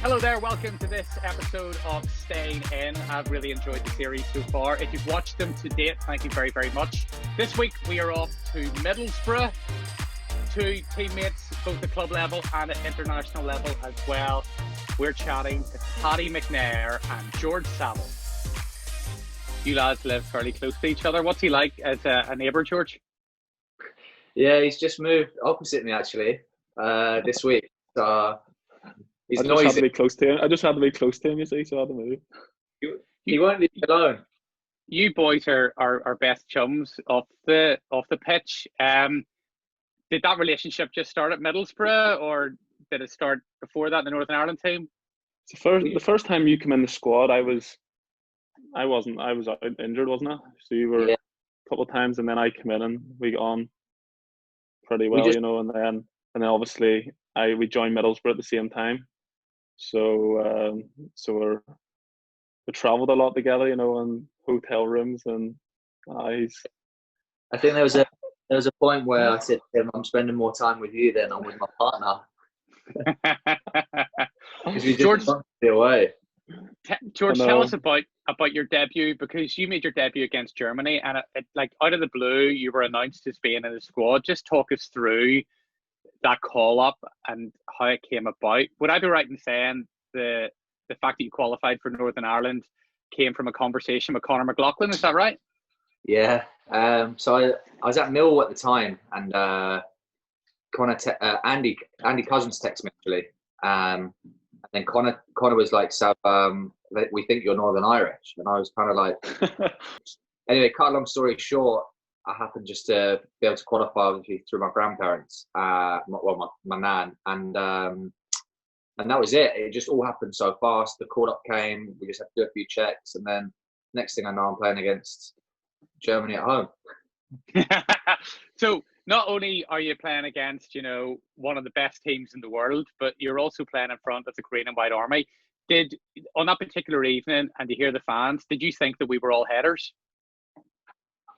Hello there, welcome to this episode of Staying In. I've really enjoyed the series so far. If you've watched them to date, thank you very, very much. This week we are off to Middlesbrough, two teammates, both at club level and at international level as well. We're chatting to Paddy McNair and George Saville. You lads live fairly close to each other. What's he like as a neighbour, George? Yeah, he's just moved opposite me actually this week. So he's I just noisy. had to be close to him. I just had to be close to him, you see, so I had to move. He won't leave me alone. You boys are best chums off the pitch. Did that relationship just start at Middlesbrough, or did it start before that in the Northern Ireland team? The first time you come in the squad, I was out injured, wasn't I? So you were a couple of times, and then I come in and we got on pretty well, and then obviously we joined Middlesbrough at the same time. So we travelled a lot together, in hotel rooms, and I think there was a point where I said to him, "I'm spending more time with you than I'm with my partner." Because we just can't stay away. George, tell us about your debut, because you made your debut against Germany, and it like out of the blue, you were announced as being in the squad. Just talk us through that call up and how it came about. Would I be right in saying the fact that you qualified for Northern Ireland came from a conversation with Conor McLaughlin? Is that right? Yeah. So I was at Mill at the time, and Andy Cousins texted me actually, and then Conor was like, "So we think you're Northern Irish," and I was kind of like, anyway. Cut a long story short, I happened just to be able to qualify obviously through my grandparents, my nan, and that was it. It just all happened so fast. The call up came. We just had to do a few checks, and then next thing I know, I'm playing against Germany at home. So not only are you playing against, one of the best teams in the world, but you're also playing in front of the Green and White Army. On that particular evening, and you hear the fans, did you think that we were all headers?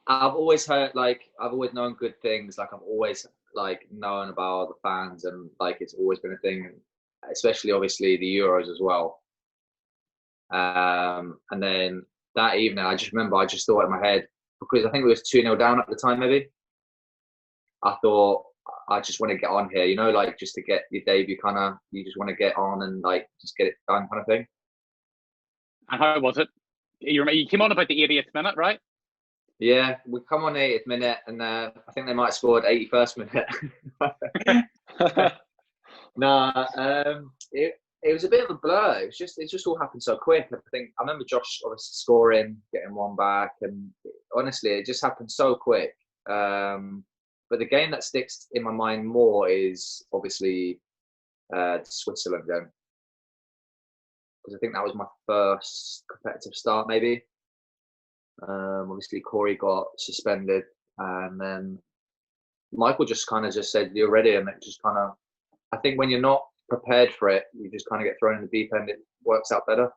I've always heard, I've always known good things. I've always known about the fans, and it's always been a thing, especially obviously the Euros as well. And then that evening, I just remember, I just thought in my head, because I think it was 2-0 down at the time, maybe. I thought, I just want to get on here, just to get your debut, you just want to get on and just get it done, kind of thing. And how was it? You came on about the 80th minute, right? Yeah, we come on 80th minute, and I think they might have scored 81st minute. It was a bit of a blur. It just all happened so quick. I remember Josh obviously scoring, getting one back, and honestly, it just happened so quick. But the game that sticks in my mind more is obviously the Switzerland game, because I think that was my first competitive start, maybe. Obviously, Corey got suspended, and then Michael just said, "You're ready," and it just I think when you're not prepared for it, you just kind of get thrown in the deep end. It works out better.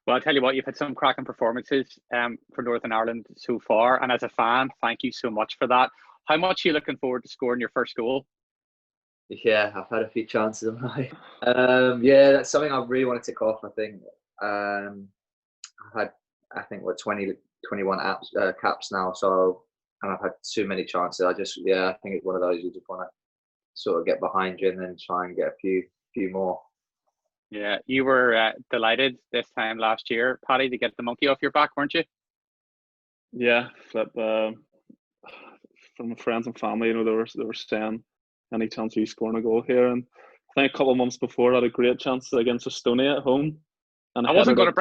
Well, I'll tell you what, you've had some cracking performances for Northern Ireland so far, and as a fan, thank you so much for that. How much are you looking forward to scoring your first goal? Yeah, I've had a few chances, haven't I? Yeah, that's something I really want to tick off. I think I've had 21 caps now, so, and I've had too many chances. I think it's one of those you just want to sort of get behind you and then try and get a few more. Yeah, you were delighted this time last year, Paddy, to get the monkey off your back, weren't you? Yeah, from friends and family, they were saying, any chance of you scoring a goal here? And I think a couple of months before, I had a great chance against Estonia at home. And I wasn't going to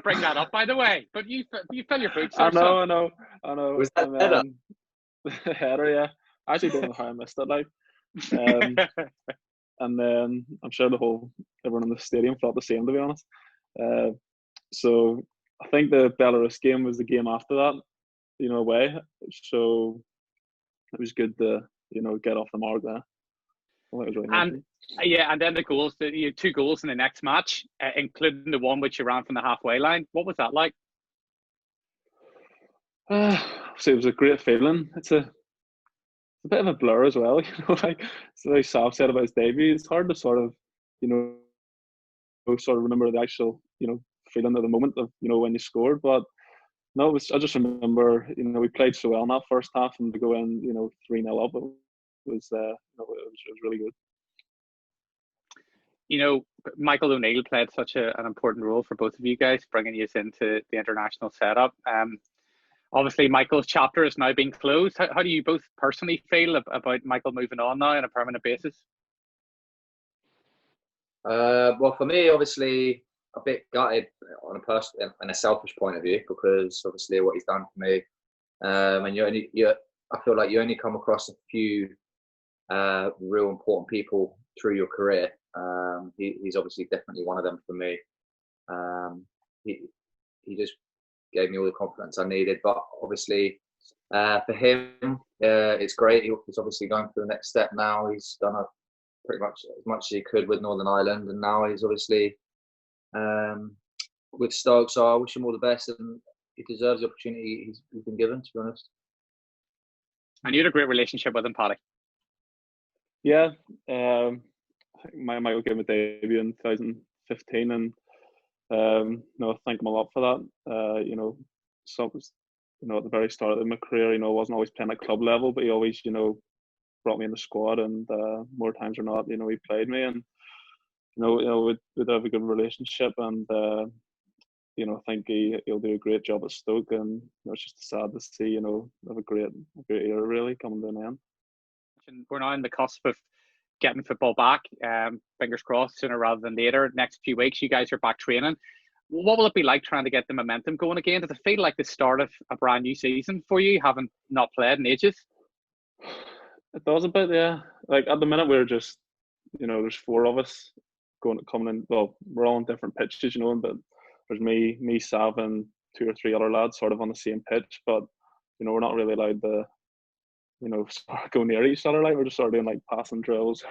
bring that up, by the way. But you fill your boots. I know. Was that header? Header, yeah. I actually don't know how I missed it. And then I'm sure everyone in the stadium felt the same, to be honest. So I think the Belarus game was the game after that, away. So it was good to, get off the mark there. Well, really and then the goals, you had 2 goals in the next match, including the one which you ran from the halfway line. What was that like? So it was a great feeling. It's a bit of a blur as well, it's like Sav said about his debut. It's hard to sort of, sort of remember the actual, feeling of the moment of, when you scored. But no, I just remember, we played so well in that first half, and to go in, 3-0 up, it was really good. Michael O'Neill played such an important role for both of you guys, bringing you into the international setup. Obviously, Michael's chapter has now been closed. How do you both personally feel about Michael moving on now on a permanent basis? Well, for me, obviously, a bit gutted on a personal and a selfish point of view, because obviously what he's done for me, and I feel like you only come across a few real important people through your career. He's obviously definitely one of them for me. He just gave me all the confidence I needed. But obviously, for him, it's great. He's obviously going for the next step now. He's done pretty much as much as he could with Northern Ireland, and now he's obviously with Stoke. So I wish him all the best, and he deserves the opportunity he's been given, to be honest. And you had a great relationship with him, Paddy. Yeah, Michael gave me a debut in 2015, and I thank him a lot for that. So at the very start of my career, I wasn't always playing at club level, but he always, brought me in the squad, and more times than not, he played me, and we'd have a good relationship, and I think he'll do a great job at Stoke, and it's just sad to see, have a great era really coming to an end. We're now on the cusp of getting football back. Fingers crossed, sooner rather than later. Next few weeks, you guys are back training. What will it be like trying to get the momentum going again? Does it feel like the start of a brand new season for you, having not played in ages? It does a bit, yeah. Like at the minute, we're just, there's 4 of us coming in. Well, we're all on different pitches, but there's me, Sav, and 2 or 3 other lads sort of on the same pitch. But we're not really allowed to, go near each other. Like we're just sort of doing like passing drills.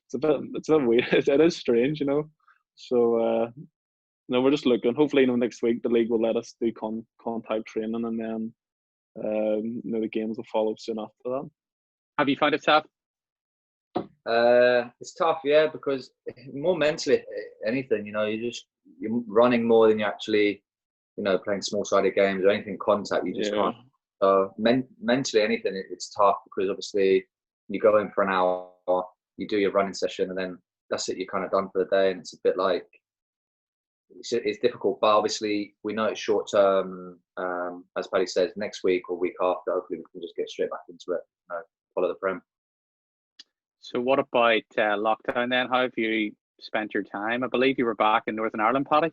It's a bit weird. It is strange, So we're just looking. Hopefully, next week the league will let us do contact training, and then the games will follow soon after that. Have you found it tough? It's tough, yeah, because more mentally, anything, you're running more than you actually, playing small-sided games or anything contact. You just can't. So mentally, anything, it's tough, because obviously you go in for an hour, you do your running session, and then that's it. You're kind of done for the day, and it's a bit like it's difficult. But obviously, we know it's short term. As Paddy says, next week or week after, hopefully we can just get straight back into it. Follow the Prem. So what about lockdown then? How have you spent your time? I believe you were back in Northern Ireland, Paddy.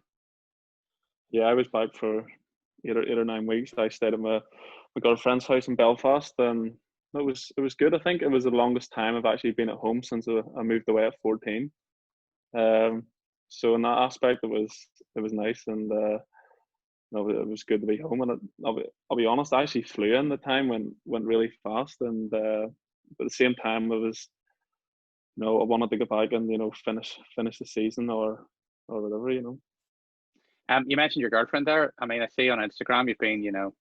Yeah, I was back for 8 or 9 weeks. I stayed at my girlfriend's house in Belfast, and it was good. I think it was the longest time I've actually been at home since I moved away at 14. So in that aspect, it was nice, and it was good to be home. And I'll be honest, I actually flew in. The time went really fast, and but at the same time, it was I wanted to go back and finish the season or whatever. You mentioned your girlfriend there. I mean, I see on Instagram you've been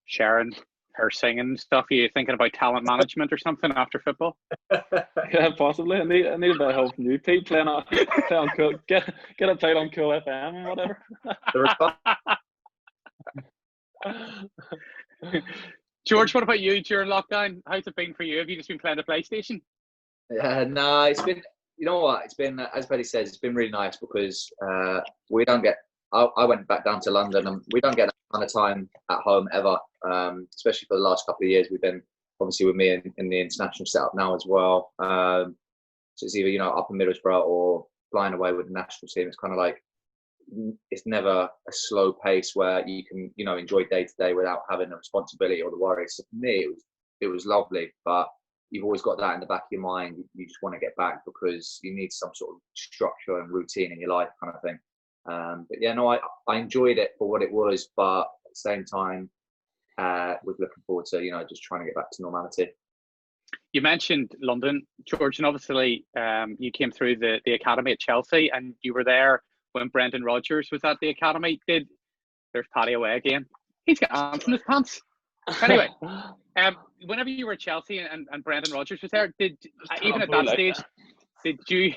sharing her singing and stuff. Are you thinking about talent management or something after football? Yeah, possibly. I need a bit of help from you, Pete. Play on Cool, get it played on Cool FM or whatever. George, what about you during lockdown? How's it been for you? Have you just been playing the PlayStation? No, it's been. You know what? It's been, as Paddy says, it's been really nice, because we don't get. I went back down to London, and we don't get that kind of time at home ever. Especially for the last couple of years, we've been obviously with me in the international setup now as well. So it's either up in Middlesbrough or flying away with the national team. It's kind of like it's never a slow pace where you can enjoy day to day without having the responsibility or the worry. So for me, it was lovely, but you've always got that in the back of your mind. You just want to get back, because you need some sort of structure and routine in your life, kind of thing. But yeah, no, I enjoyed it for what it was, but at the same time, was looking forward to just trying to get back to normality. You mentioned London, George, and obviously you came through the academy at Chelsea, and you were there when Brendan Rodgers was at the academy. There's Paddy away again. He's got ants in his pants. Anyway, whenever you were at Chelsea and Brendan Rodgers was there, even at that stage, did you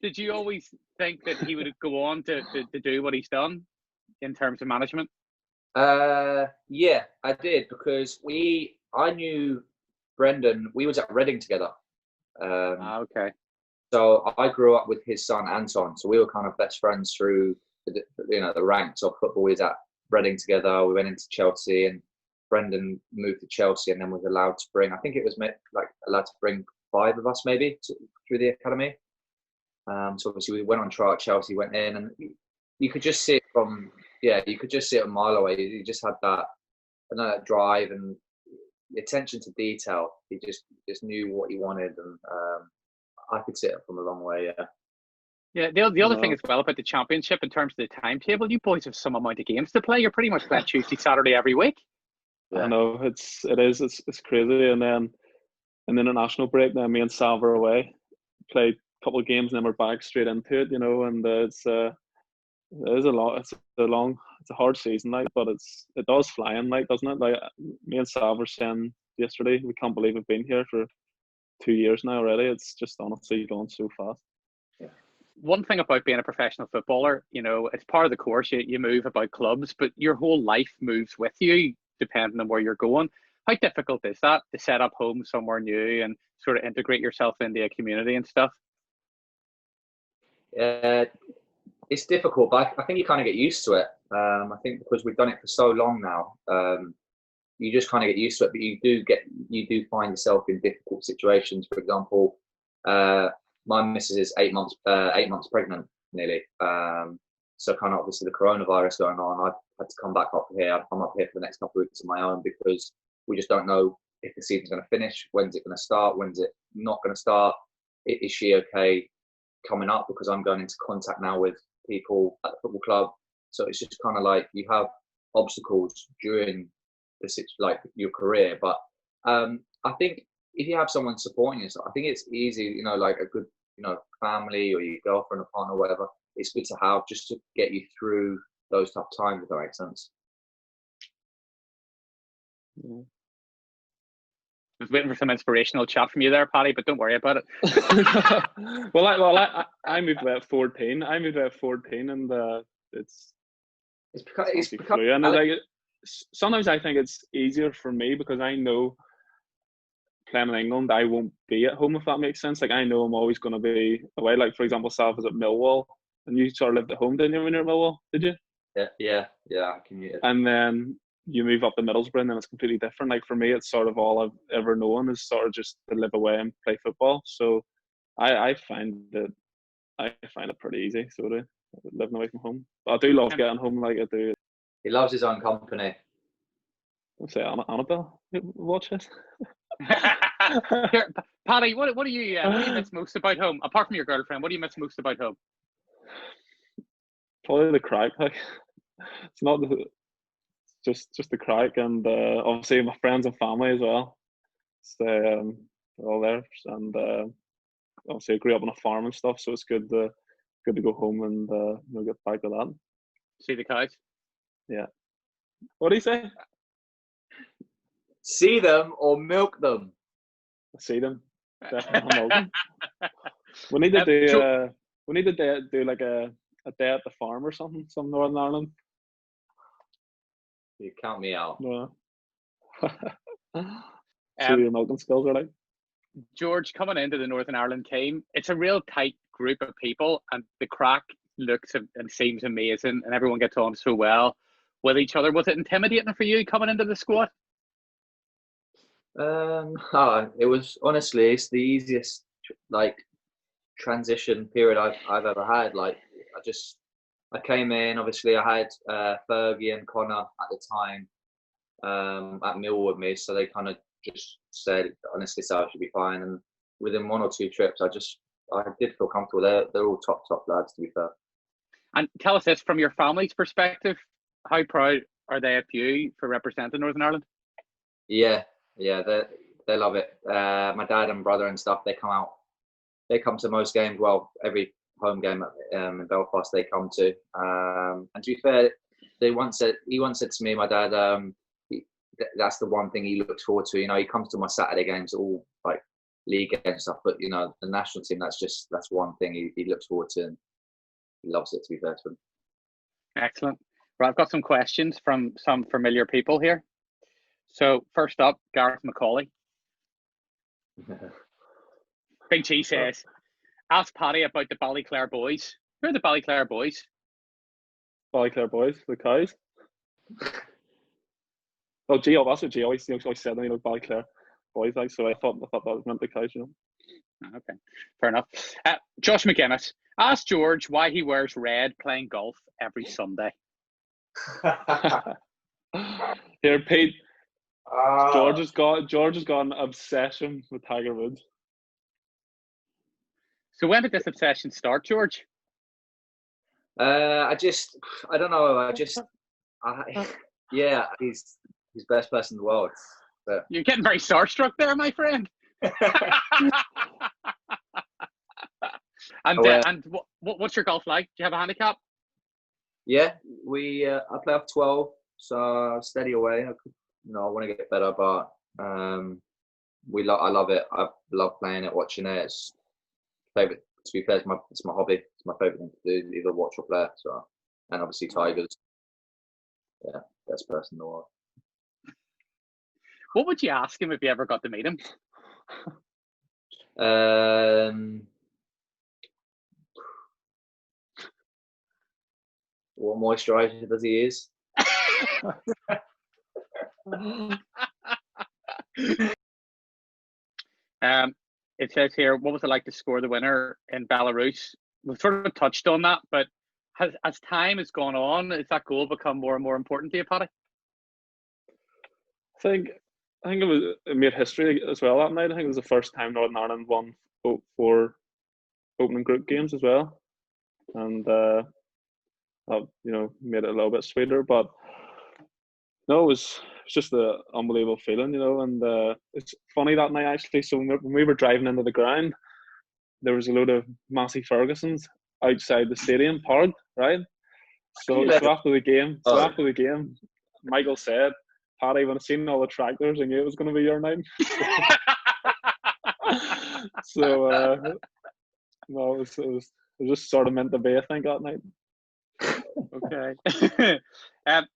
Did you always think that he would go on to do what he's done in terms of management? Yeah, I did, because I knew Brendan. We was at Reading together. Okay. So I grew up with his son Anton. So we were kind of best friends through the ranks of football. We was at Reading together. We went into Chelsea, and Brendan moved to Chelsea, and then was allowed to bring. I think it was allowed to bring 5 of us maybe through the academy. So obviously we went on trial at Chelsea, went in, and you could just see it you could just see it a mile away. You just had that drive and attention to detail. He just knew what he wanted, and I could see it from a long way. Yeah. The other thing as well about the championship, in terms of the timetable, you boys have some amount of games to play. You're pretty much playing Tuesday, Saturday every week. I know it's crazy, and then an international break. Then me and Sav are away, played a couple of games, and then we're back straight into it. And it's a lot. It's a hard season, like, but it does fly in, like, doesn't it? Like, me and Sav were saying yesterday, we can't believe we've been here for 2 years now already. It's just honestly going so fast. Yeah. One thing about being a professional footballer, it's part of the course. You move about clubs, but your whole life moves with you, depending on where you're going. How difficult is that to set up home somewhere new and sort of integrate yourself into a community and stuff? It's difficult, but I think you kind of get used to it. I think because we've done it for so long now, you just kind of get used to it. But you do find yourself in difficult situations. For example, my missus is 8 months pregnant nearly. So kind of obviously the coronavirus going on, I've had to come back up here. I'm up here for the next couple of weeks on my own, because we just don't know if the season's going to finish. When's it going to start? When's it not going to start? Is she okay coming up? Because I'm going into contact now with people at the football club. So it's just kind of like you have obstacles during your career. But I think if you have someone supporting you, I think it's easy, like a good, family or your girlfriend or partner or whatever. It's good to have, just to get you through those tough times, if that makes sense. Yeah. I was waiting for some inspirational chat from you there, Paddy, but don't worry about it. I moved about 14. And it's become. And sometimes I think it's easier for me, because I know playing in England, I won't be at home, if that makes sense. Like, I know I'm always going to be away. Like, for example, Sav was at Millwall, and you sort of lived at home, didn't you, when you were at Millwall? Did you? Yeah. I commuted. And then you move up to Middlesbrough, and then it's completely different. Like, for me, it's sort of all I've ever known is sort of just to live away and play football. So I find it pretty easy, sort of living away from home. But I do love getting home, like I do. He loves his own company. I'll say Annabelle, watch this. Here, Paddy, what do you miss most about home, apart from your girlfriend? What do you miss most about home? Probably the crack. Like, it's not just the crack, and obviously my friends and family as well. So they're all there, and obviously I grew up on a farm and stuff, so it's good to go home and get back to that. See the cows? Yeah. What do you say? See them or milk them? See them. Definitely milk them. We need to do like a day at the farm or something, some Northern Ireland. You count me out. Yeah. See your milking skills are like. George, coming into the Northern Ireland team, it's a real tight group of people, and the crack looks and seems amazing, and everyone gets on so well with each other. Was it intimidating for you coming into the squad? It was, honestly, it's the easiest transition period I've ever had. Like, I came in, obviously I had Fergie and Connor at the time at Mill with me, so they kind of just said, honestly, so I should be fine. And within 1 or 2 trips, I did feel comfortable. They're all top lads, to be fair. And tell us this, from your family's perspective, how proud are they of you for representing Northern Ireland? Yeah, they love it. My dad and brother and stuff, they come to most games. Well, every home game in Belfast they come to. And to be fair, he once said to me, my dad, that's the one thing he looks forward to. He comes to my Saturday games all league and stuff. But the national team, that's one thing he looks forward to, and he loves it, to be fair to him. Excellent. Right, I've got some questions from some familiar people here. So first up, Gareth McCauley. Big G says, ask Paddy about the Ballyclare boys. Who are the Ballyclare boys? Ballyclare boys, the cows. Oh, G, that's what G always said. Ballyclare boys, like, so I thought that was meant the cows, Okay, fair enough. Josh McGuinness, ask George why he wears red playing golf every Sunday. Here, Pete. George has got an obsession with Tiger Woods. So when did this obsession start, George? I don't know. Yeah, he's the best person in the world. But you're getting very starstruck there, my friend. And what's your golf like? Do you have a handicap? Yeah, I play off 12, so steady away. I want to get better, but I love it. I love playing it, watching it. It's favorite. To be fair, it's my hobby. It's my favorite thing to do, either watch or play. So, and obviously Tigers. Yeah, best person in the world. What would you ask him if you ever got to meet him? What moisturizer does he use? It says here, what was it like to score the winner in Belarus? We've sort of touched on that, but as time has gone on, has that goal become more and more important to you, Paddy? I think it made history as well that night. I think it was the first time Northern Ireland won 4 opening group games as well, and that made it a little bit sweeter. But no, it was just an unbelievable feeling, and it's funny that night actually. So when we were driving into the ground, there was a load of Massey Fergusons outside the stadium parked, right? So after the game, Michael said, Paddy, when I seen all the tractors, I knew it was going to be your night. So no, it was just sort of meant to be, I think, that night. Okay.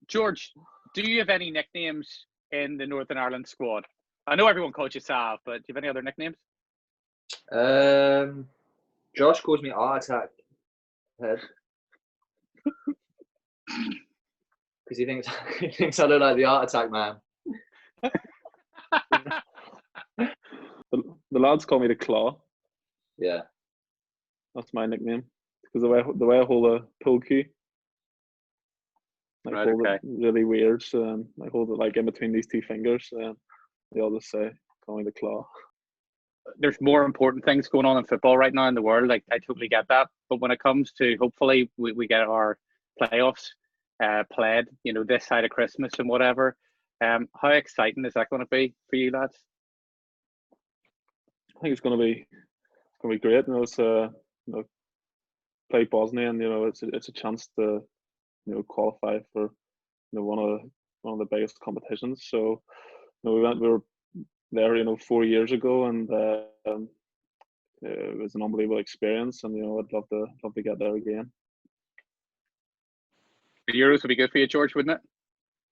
George, do you have any nicknames in the Northern Ireland squad? I know everyone calls you Sav, but do you have any other nicknames? Josh calls me Art Attack Head because he thinks I look like the Art Attack Man. The lads call me the Claw. Yeah, that's my nickname because the way I hold a pool cue. I hold it really weird, so I hold it like in between these 2 fingers. They all just say, call me the Claw. There's more important things going on in football right now in the world. Like, I totally get that. But when it comes to, hopefully, we get our playoffs played, this side of Christmas and whatever. How exciting is that going to be for you lads? I think it's going to be great. It's play Bosnia, and it's a chance to qualify for one of the biggest competitions. So we were there 4 years ago, and it was an unbelievable experience, and I'd love to get there again. The Euros would be good for you, George, wouldn't it?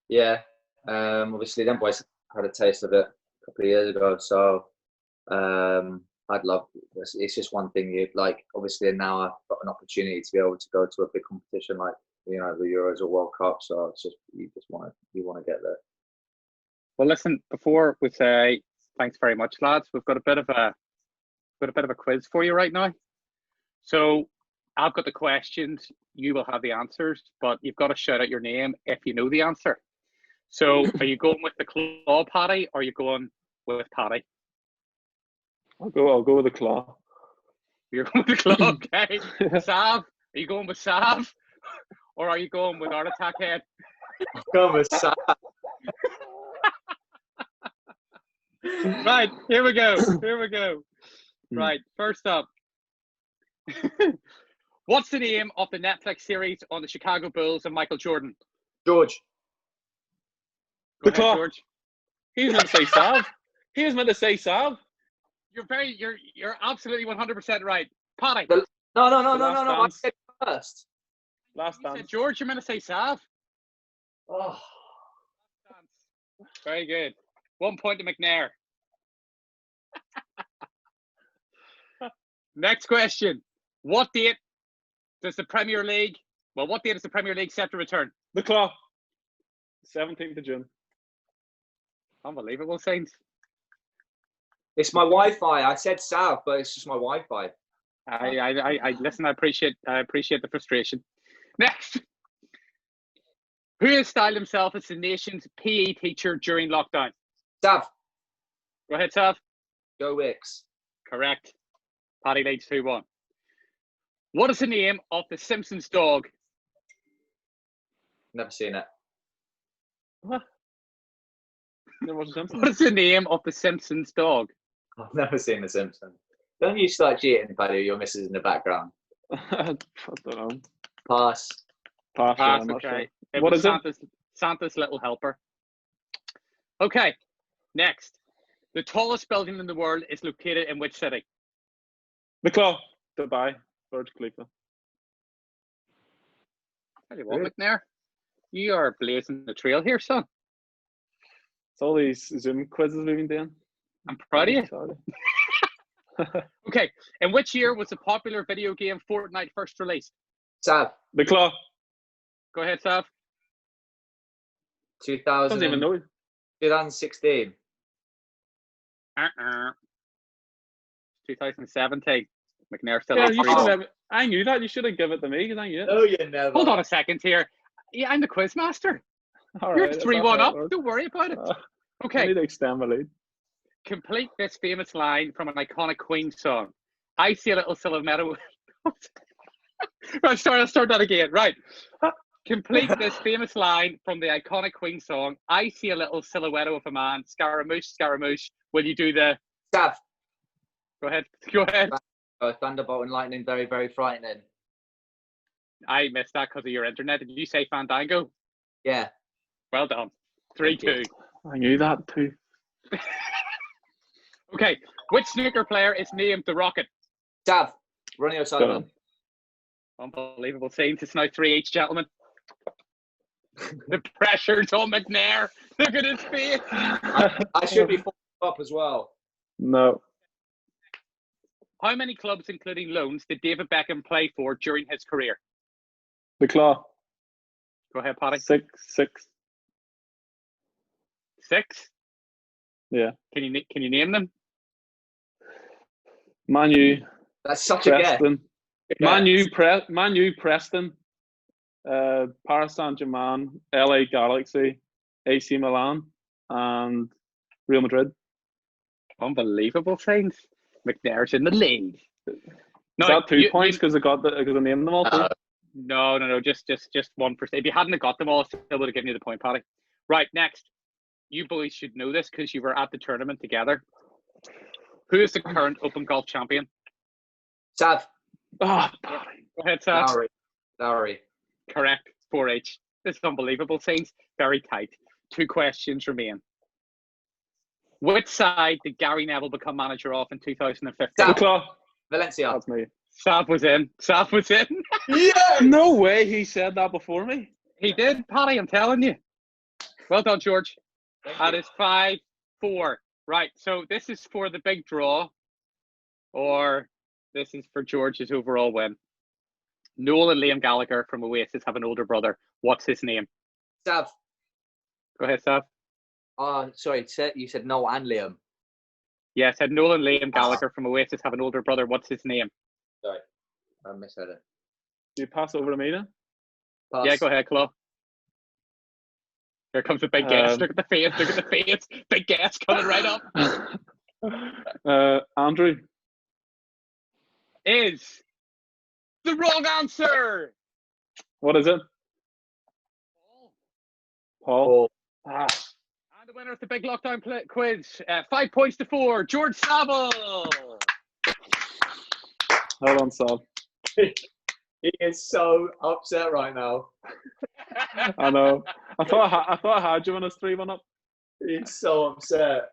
Yeah, obviously them boys had a taste of it a couple of years ago, so I'd love. It's just one thing you like. Obviously now I've got an opportunity to be able to go to a big competition like the Euros or World Cup, so it's just you want to get there. Well, listen, before we say thanks very much, lads, we've got a bit of a quiz for you right now. So I've got the questions, you will have the answers, but you've got to shout out your name if you know the answer. So are you going with the Claw, Paddy, or are you going with Paddy? I'll go with the Claw. You're going with the Claw, okay. Sav, are you going with Sav? Or are you going with Art Attack Head? I'm going with Sav. Right, here we go. Right, first up. What's the name of the Netflix series on the Chicago Bulls and Michael Jordan? George. Go ahead, George. He was meant to say Sav. You're absolutely 100% right. Paddy. No. Last I dance. said first. Last You said dance. George, you're meant to say Sav. Oh, Very good. 1 point to McNair. Next question. What date is the Premier League set to return? The clock. 17th of June. Unbelievable, Saints. it's my Wi-Fi. I said Sav, but it's just my Wi-Fi. I listen. I appreciate the frustration. Next, who has styled himself as the nation's PE teacher during lockdown? Sav, Go ahead, Sav. Joe Wicks. Correct. Paddy leads 2-1. What is the name of the Simpsons dog? Never seen it. What? Never watched The What Simpsons? is the name of the Simpsons dog? I've never seen The Simpsons. Don't you start cheating, Paddy. Your missus in the background. I don't know. Pass. Pass, yeah, Ah, I'm not okay. sure. It What was is it? Santa's Little Helper. Okay. Next, the tallest building in the world is located in which city? The clock. Dubai. Burj Khalifa. Tell you what, McNair, you are blazing the trail here, son. It's all these Zoom quizzes we've been doing. I'm proud of you. Sorry. Okay, in which year was the popular video game Fortnite first released? Sav, The clock. Go ahead, Sav. 2000. Doesn't even know. 2016. 2017. McNair still Yeah, has you three. should have. I knew that. You should have given it to me because I knew it. No, you never. Hold on a second here. Yeah, I'm the quiz master. All You're right, that's 3-1 not how up. it works. Don't worry about it. I Okay, need to extend my lead. complete this famous line from an iconic Queen song. I see a little silhouette. Right, I'll start that again. Right. Complete this famous line from the iconic Queen song. I see a little silhouette of a man. Scaramouche, Scaramouche. Will you do the... Sav, Go ahead. Go ahead. Thunderbolt and Lightning, very, very frightening. I missed that because of your internet. Did you say Fandango? Yeah. Well done. Thank 3-2. I knew that too. Okay. Which snooker player is named the Rocket? Sav, Ronnie O'Sullivan. Unbelievable scenes. It's now 3 each, gentlemen. The pressure's on McNair. Look at his face. I should be 4 up as well. No. How many clubs, including loans, did David Beckham play for during his career? The claw. Go ahead, Paddy. 6. 6? Yeah. Can you name them? Man U. That's such a guess. Preston. Man U, Preston. Paris Saint-Germain, LA Galaxy, AC Milan, and Real Madrid. Unbelievable things. McNair's in the lead. Is that 2 points because I named them all? No. Just 1%. If you hadn't got them all, I still would have given you the point, Paddy. Right, next. You boys should know this because you were at the tournament together. Who is the current Open Golf champion? Sav. Oh, Paddy. Go ahead, Sav. Lowry. Correct. 4H. This is unbelievable things. Very tight. 2 questions remain. Which side did Gary Neville become manager of in 2015? The claw. Valencia. That's me. Sav was in. Yeah. No way he said that before me. He did, Paddy, I'm telling you. Well done, George. That is 5-4. Right, so this is for the big draw, or this is for George's overall win. Noel and Liam Gallagher from Oasis have an older brother. What's his name? Sav. Go ahead, Sav. Sorry, you said Noel and Liam. Yeah, I said Noel and Liam Gallagher from Oasis have an older brother. What's his name? Sorry, I misheard it. Do you pass over to me then? Pass. Yeah, go ahead, Chloe. Here comes a big guess. Look at the face. Big guess coming right up. Andrew. Is the wrong answer. What is it? Paul. Ah. And the winner of the big lockdown quiz, 5 points to 4, George Saville. Hold on, Sal. He is so upset right now. I know. I thought I had you when I was 3-1 up. He's so upset.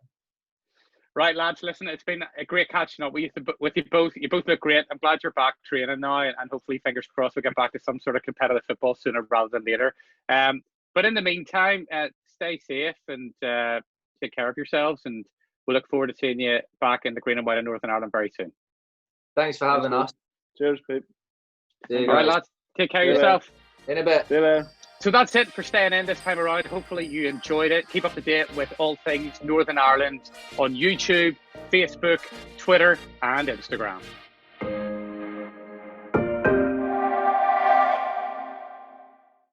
Right, lads, listen, it's been a great catching up with you both. You both look great. I'm glad you're back training now, and hopefully, fingers crossed, we'll get back to some sort of competitive football sooner rather than later. But in the meantime, stay safe and take care of yourselves, and we'll look forward to seeing you back in the green and white of Northern Ireland very soon. Thanks for having us. Cheers, Pete. See you All right, guys. lads, take care of yourself. In a bit. See you there. So that's it for Staying In this time around. Hopefully you enjoyed it. Keep up to date with all things Northern Ireland on YouTube, Facebook, Twitter and Instagram.